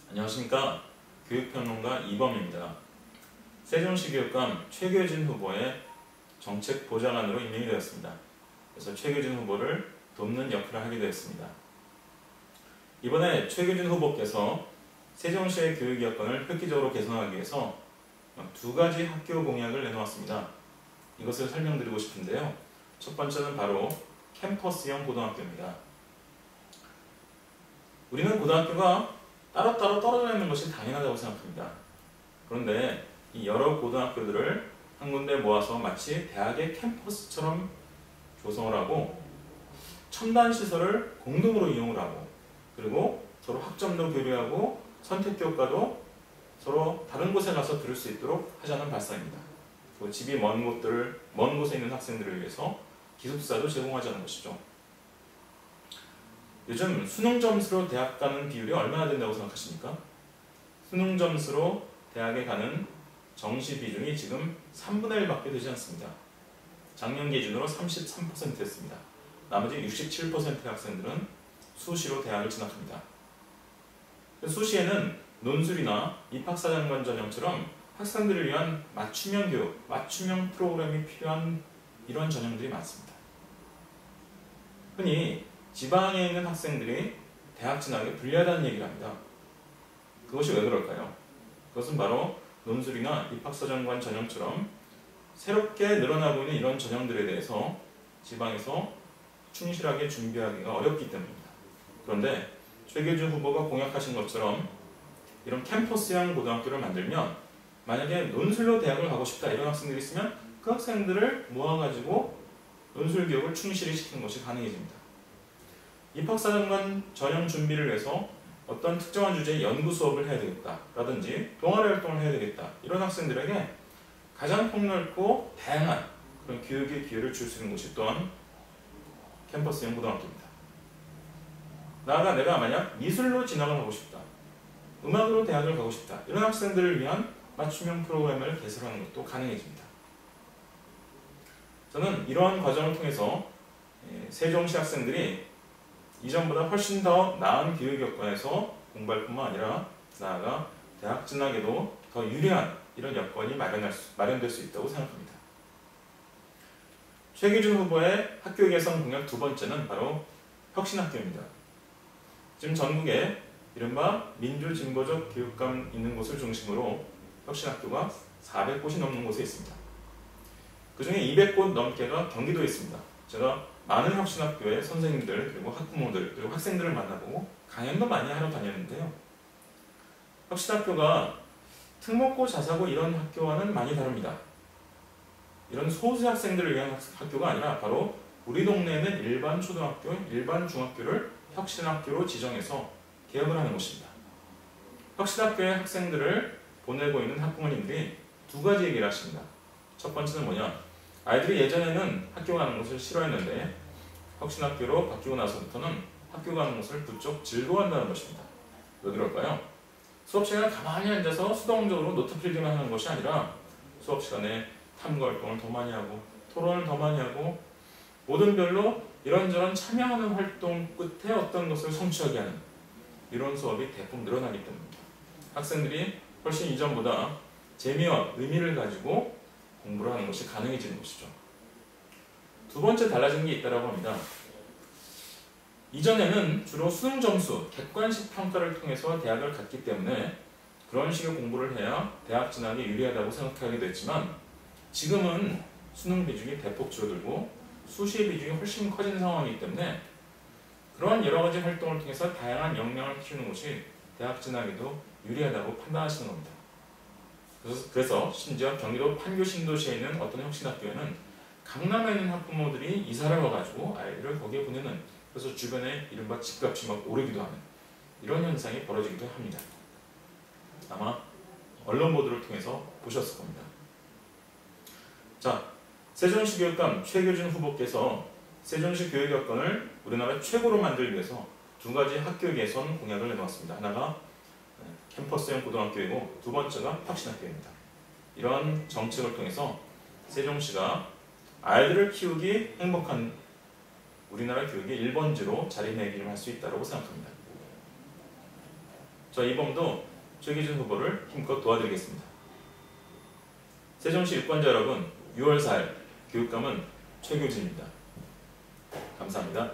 안녕하십니까. 교육평론가 이범입니다. 세종시 교육감 최규진 후보의 정책 보좌관으로 임명이 되었습니다. 그래서 최규진 후보를 돕는 역할을 하게 되었습니다. 이번에 최규진 후보께서 세종시의 교육 여건을 획기적으로 개선하기 위해서 두 가지 학교 공약을 내놓았습니다. 이것을 설명드리고 싶은데요. 첫 번째는 바로 캠퍼스형 고등학교입니다. 우리는 고등학교가 따로따로 떨어져 있는 것이 당연하다고 생각합니다. 그런데 이 여러 고등학교들을 한 군데 모아서 마치 대학의 캠퍼스처럼 조성을 하고 첨단 시설을 공동으로 이용을 하고 그리고 서로 학점도 교류하고 선택교과도 서로 다른 곳에 가서 들을 수 있도록 하자는 발상입니다. 그리고 집이 먼 곳에 있는 학생들을 위해서 기숙사도 제공하자는 것이죠. 요즘 수능 점수로 대학 가는 비율이 얼마나 된다고 생각하십니까? 수능 점수로 대학에 가는 정시 비중이 지금 3분의 1밖에 되지 않습니다. 작년 기준으로 33%였습니다. 나머지 67%의 학생들은 수시로 대학을 진학합니다. 수시에는 논술이나 입학사정관 전형처럼 학생들을 위한 맞춤형 교육, 맞춤형 프로그램이 필요한 이런 전형들이 많습니다. 흔히 지방에 있는 학생들이 대학 진학에 불리하다는 얘기를 합니다. 그것이 왜 그럴까요? 그것은 바로 논술이나 입학사정관 전형처럼 새롭게 늘어나고 있는 이런 전형들에 대해서 지방에서 충실하게 준비하기가 어렵기 때문입니다. 그런데 최규진 후보가 공약하신 것처럼 이런 캠퍼스형 고등학교를 만들면 만약에 논술로 대학을 가고 싶다 이런 학생들이 있으면 그 학생들을 모아가지고 논술 교육을 충실히 시키는 것이 가능해집니다. 입학사정관 전형 준비를 위해서 어떤 특정한 주제의 연구 수업을 해야 되겠다 라든지 동아리 활동을 해야 되겠다 이런 학생들에게 가장 폭넓고 다양한 그런 교육의 기회를 줄 수 있는 곳이 또한 캠퍼스형 고등학교입니다. 나아가 내가 만약 미술로 진학을 하고 싶다, 음악으로 대학을 가고 싶다 이런 학생들을 위한 맞춤형 프로그램을 개설하는 것도 가능해집니다. 저는 이러한 과정을 통해서 세종시 학생들이 이전보다 훨씬 더 나은 교육 여건에서 공부할 뿐만 아니라 나아가 대학 진학에도 더 유리한 이런 여건이 마련될 수 있다고 생각합니다. 최규진 후보의 학교 개선 공약 두 번째는 바로 혁신학교입니다. 지금 전국에 이른바 민주진보적 교육감 있는 곳을 중심으로 혁신학교가 400곳이 넘는 곳에 있습니다. 그 중에 200곳 넘게가 경기도에 있습니다. 제가 많은 혁신학교의 선생님들 그리고 학부모들 그리고 학생들을 만나보고 강연도 많이 하러 다녔는데요. 혁신학교가 특목고, 자사고 이런 학교와는 많이 다릅니다. 이런 소수 학생들을 위한 학교가 아니라 바로 우리 동네에는 일반 초등학교, 일반 중학교를 혁신학교로 지정해서 개업을 하는 곳입니다. 혁신학교의 학생들을 보내고 있는 학부모님들이 두 가지 얘기를 하십니다. 첫 번째는 뭐냐? 아이들이 예전에는 학교 가는 것을 싫어했는데 혁신학교로 바뀌고 나서부터는 학교 가는 것을 부쩍 즐거워한다는 것입니다. 왜 그럴까요? 수업 시간에 가만히 앉아서 수동적으로 노트 필기만 하는 것이 아니라 수업 시간에 탐구 활동을 더 많이 하고 토론을 더 많이 하고 모든 별로 이런저런 참여하는 활동 끝에 어떤 것을 성취하게 하는 이런 수업이 대폭 늘어나기 때문입니다. 학생들이 훨씬 이전보다 재미와 의미를 가지고 공부를 하는 것이 가능해지는 것이죠. 두 번째 달라진 게 있다고 합니다. 이전에는 주로 수능 점수, 객관식 평가를 통해서 대학을 갔기 때문에 그런 식의 공부를 해야 대학 진학에 유리하다고 생각하게 됐지만 지금은 수능 비중이 대폭 줄어들고 수시의 비중이 훨씬 커진 상황이기 때문에 그러한 여러 가지 활동을 통해서 다양한 역량을 키우는 것이 대학 진학에도 유리하다고 판단하시는 겁니다. 그래서 심지어 경기도 판교 신도시에 있는 어떤 혁신학교에는 강남에 있는 학부모들이 이사를 와가지고 아이들을 거기에 보내는 그래서 주변에 이른바 집값이 막 오르기도 하는 이런 현상이 벌어지기도 합니다. 아마 언론 보도를 통해서 보셨을 겁니다. 자, 세종시 교육감 최규진 후보께서 세종시 교육 여건을 우리나라 최고로 만들기 위해서 두 가지 학교 개선 공약을 내놓았습니다. 하나가 캠퍼스형 고등학교이고 두 번째가 혁신학교입니다. 이런 정책을 통해서 세종시가 아이들을 키우기 행복한 우리나라 교육의 1번지로 자리매김을 할 수 있다고 생각합니다. 저 이범도 최기준 후보를 힘껏 도와드리겠습니다. 세종시 유권자 여러분, 6월 4일 교육감은 최규진입니다. 감사합니다.